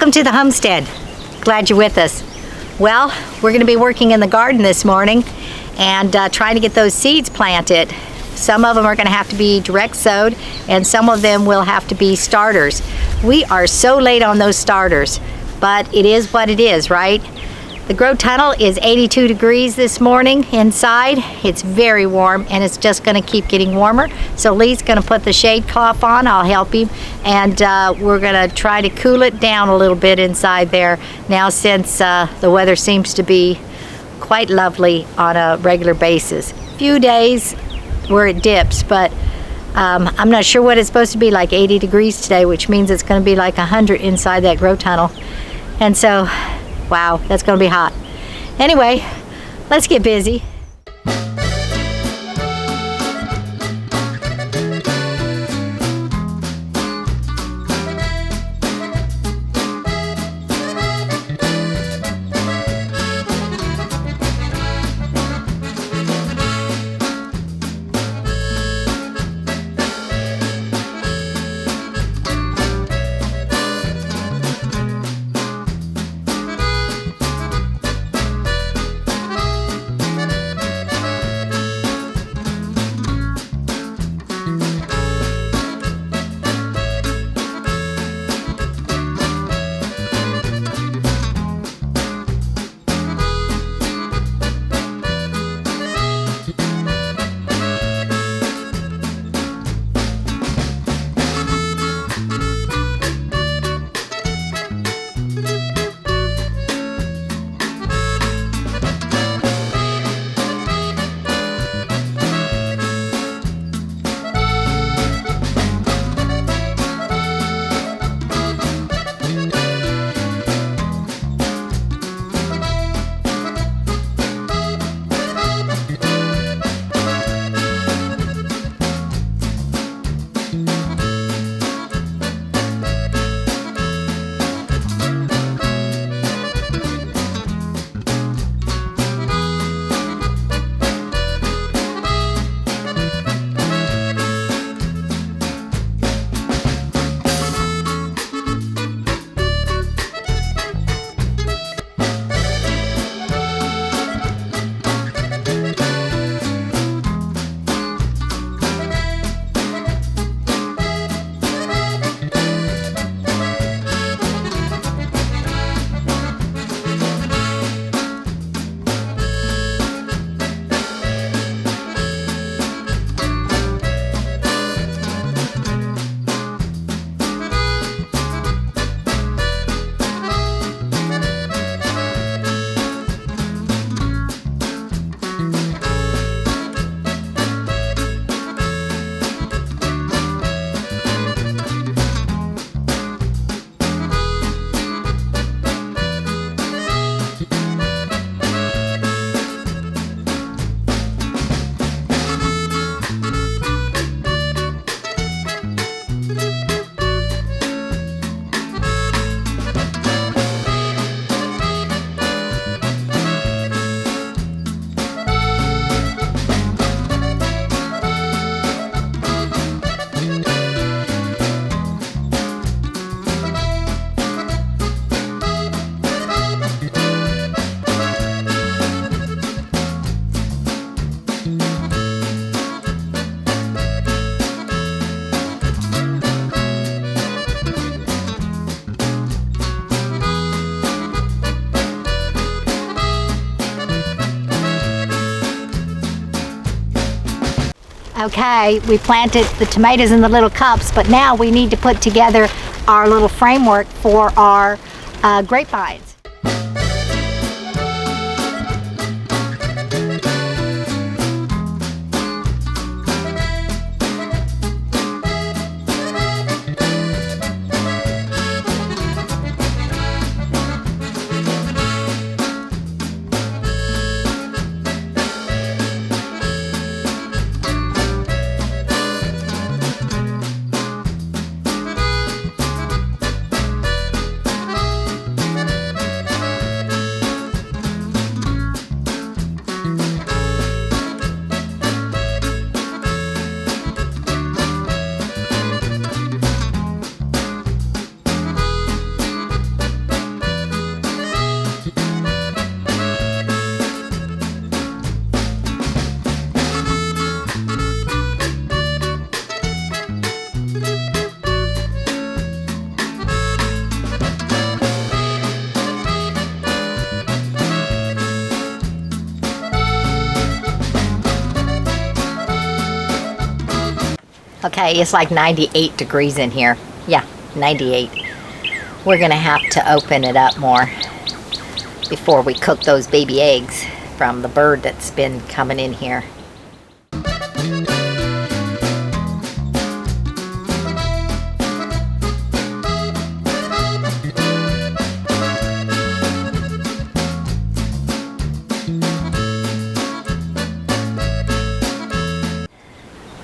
Welcome to the homestead. Glad you're with us. Well, we're going to be working in the garden this morning and trying to get those seeds planted. Some of them are going to have to be direct sowed and some of them will have to be starters. We are so late on those starters, but it is what it is, right? The grow tunnel is 82 degrees this morning inside. It's very warm and it's just going to keep getting warmer. So Lee's going to put the shade cloth on. I'll help him, and we're going to try to cool it down a little bit inside there now, since the weather seems to be quite lovely on a regular basis. Few days where it dips, but I'm not sure what it's supposed to be, like 80 degrees today, which means it's going to be like 100 inside that grow tunnel. And so, wow, that's going to be hot. Anyway, let's get busy. Okay, we planted the tomatoes in the little cups, but now we need to put together our little framework for our grapevines. Okay, it's like 98 degrees in here. Yeah, 98. We're gonna have to open it up more before we cook those baby eggs from the bird that's been coming in here.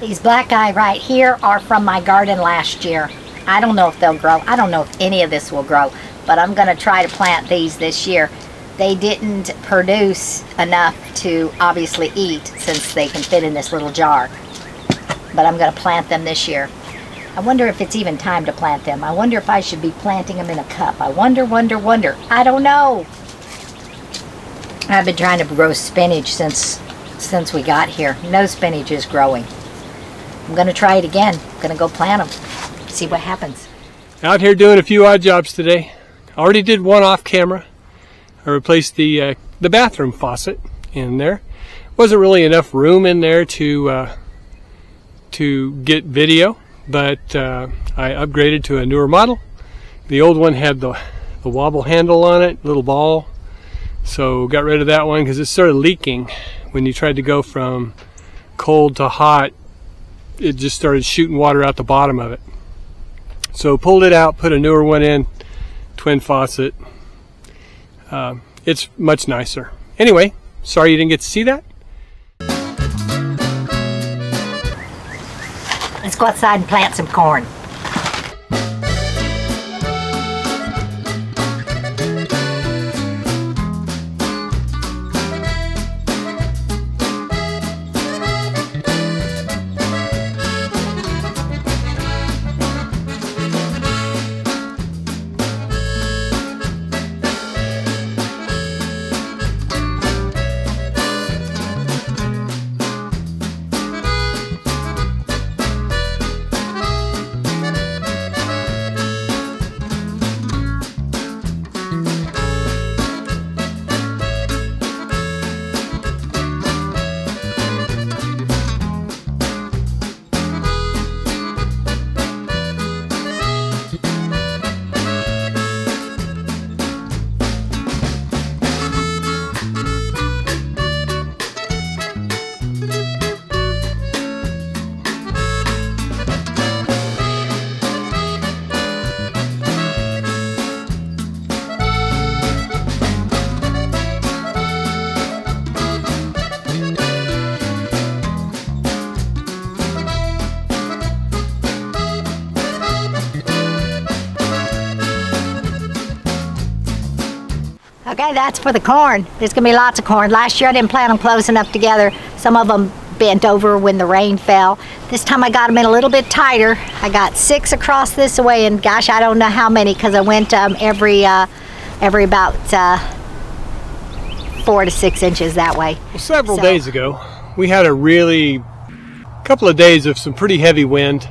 These black eye right here are from my garden last year. I don't know if they'll grow. I don't know if any of this will grow, but I'm gonna try to plant these this year. They didn't produce enough to obviously eat since they can fit in this little jar, but I'm gonna plant them this year. I wonder if it's even time to plant them. I wonder if I should be planting them in a cup. I wonder. I don't know. I've been trying to grow spinach since we got here. No spinach is growing. I'm gonna try it again. I'm gonna go plant them, see what happens. Out here doing a few odd jobs today. Already did one off camera. I replaced the bathroom faucet in there. Wasn't really enough room in there to get video, but I upgraded to a newer model. The old one had the wobble handle on it, little ball. So got rid of that one because it started leaking when you tried to go from cold to hot. It just started shooting water out the bottom of it. So pulled it out, put a newer one in, twin faucet. It's much nicer. Anyway, sorry you didn't get to see that. Let's go outside and plant some corn. Okay, that's for the corn. There's gonna be lots of corn. Last year I didn't plant them close enough together. Some of them bent over when the rain fell. This time I got them in a little bit tighter. I got 6 across this way, and gosh, I don't know how many because I went every about 4 to 6 inches that way. Well, several days ago, we had a couple of days of some pretty heavy wind,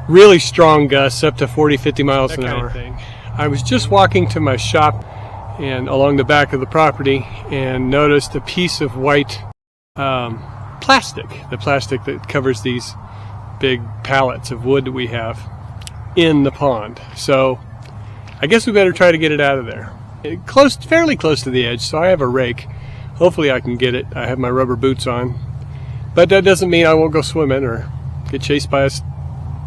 really strong gusts up to 40, 50 miles an hour. I was just walking to my shop and along the back of the property and noticed a piece of white plastic, the plastic that covers these big pallets of wood that we have in the pond. So I guess we better try to get it out of there. Fairly close to the edge, so I have a rake. Hopefully I can get it. I have my rubber boots on, but that doesn't mean I won't go swimming or get chased by a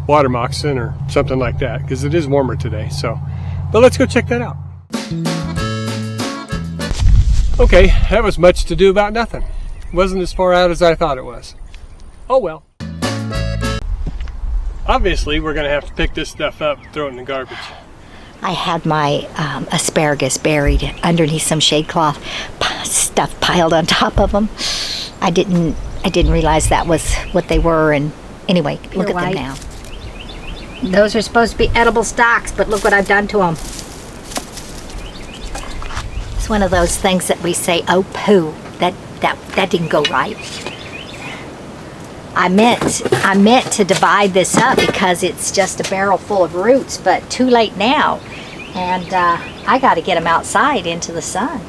water moccasin or something like that, because it is warmer today. But let's go check that out. Okay, that was much to do about nothing. It wasn't as far out as I thought it was. Oh well. Obviously, we're going to have to pick this stuff up and throw it in the garbage. I had my asparagus buried underneath some shade cloth, stuff piled on top of them. I didn't realize that was what they were, and anyway, look at them now. Those are supposed to be edible stalks, but look what I've done to them. It's one of those things that we say, oh poo, that didn't go right. I meant to divide this up because it's just a barrel full of roots, but too late now. And I got to get them outside into the sun.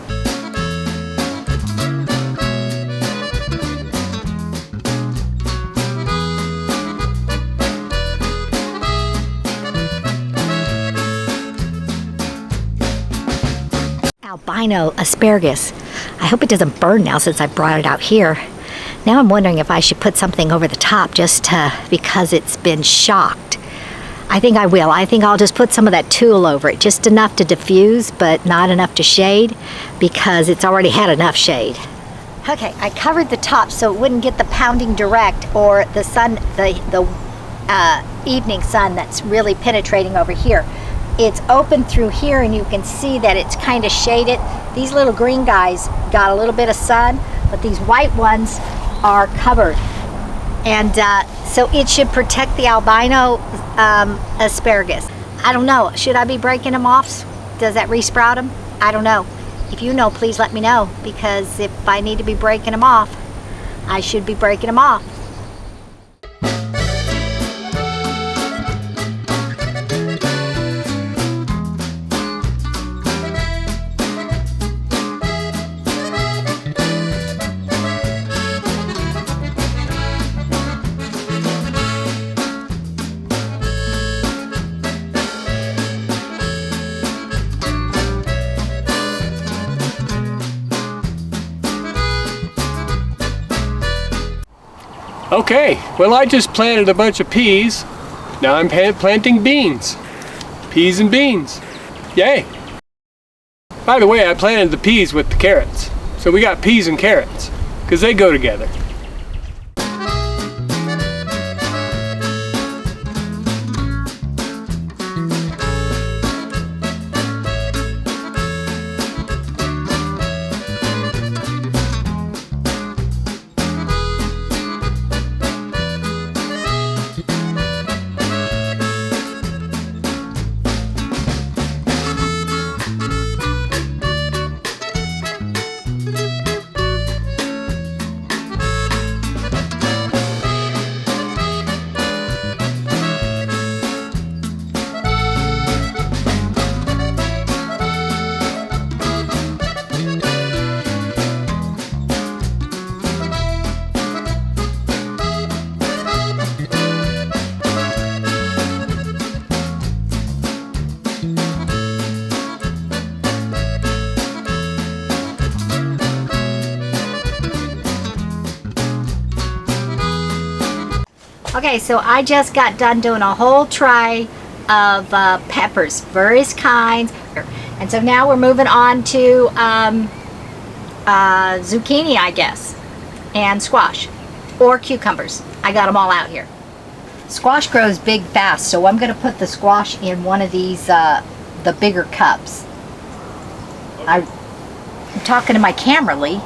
albino asparagus. I hope it doesn't burn now since I brought it out here. Now I'm wondering if I should put something over the top just because it's been shocked. I think I will. I think I'll just put some of that tulle over it, just enough to diffuse, but not enough to shade, because it's already had enough shade. Okay, I covered the top so it wouldn't get the pounding direct or the sun, the evening sun that's really penetrating over here. It's open through here, and you can see that it's kind of shaded. These little green guys got a little bit of sun, but these white ones are covered. And so it should protect the albino asparagus. I don't know, should I be breaking them off? Does that resprout them? I don't know. If you know, please let me know, because if I need to be breaking them off, I should be breaking them off. Okay, well, I just planted a bunch of peas. Now I'm planting beans. Peas and beans. Yay! By the way, I planted the peas with the carrots. So we got peas and carrots, because they go together. Okay, so I just got done doing a whole tray of peppers, various kinds. And so now we're moving on to zucchini, I guess, and squash, or cucumbers. I got them all out here. Squash grows big fast, so I'm going to put the squash in one of these, the bigger cups. I'm talking to my camera, Lee.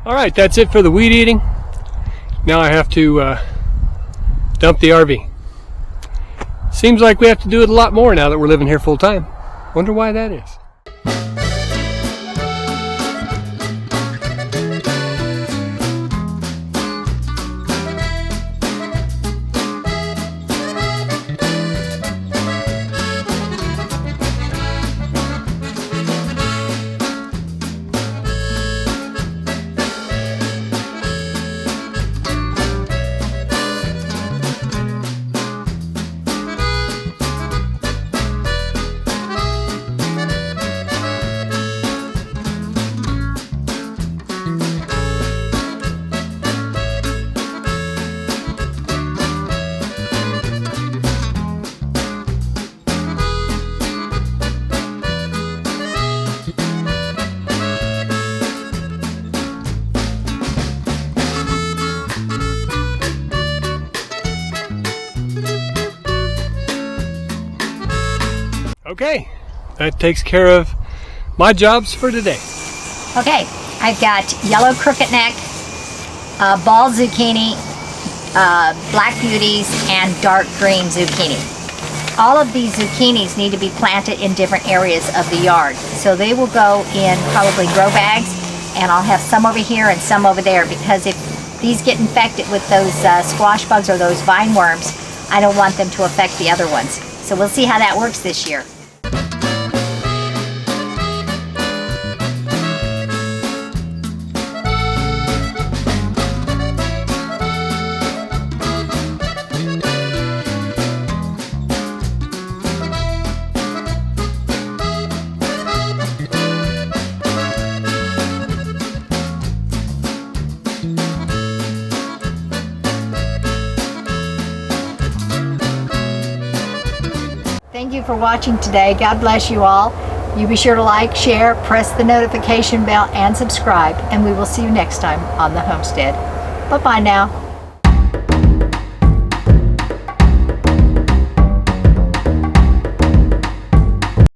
Alright, that's it for the weed eating. Now I have to dump the RV. Seems like we have to do it a lot more now that we're living here full time. Wonder why that is. Okay, that takes care of my jobs for today. Okay, I've got yellow crooked neck, ball zucchini, black beauties, and dark green zucchini. All of these zucchinis need to be planted in different areas of the yard. So they will go in probably grow bags, and I'll have some over here and some over there, because if these get infected with those squash bugs or those vine worms, I don't want them to affect the other ones. So we'll see how that works this year. Thank you for watching today. God bless you all. You be sure to like, share, press the notification bell, and subscribe. And we will see you next time on The Homestead. Bye-bye now.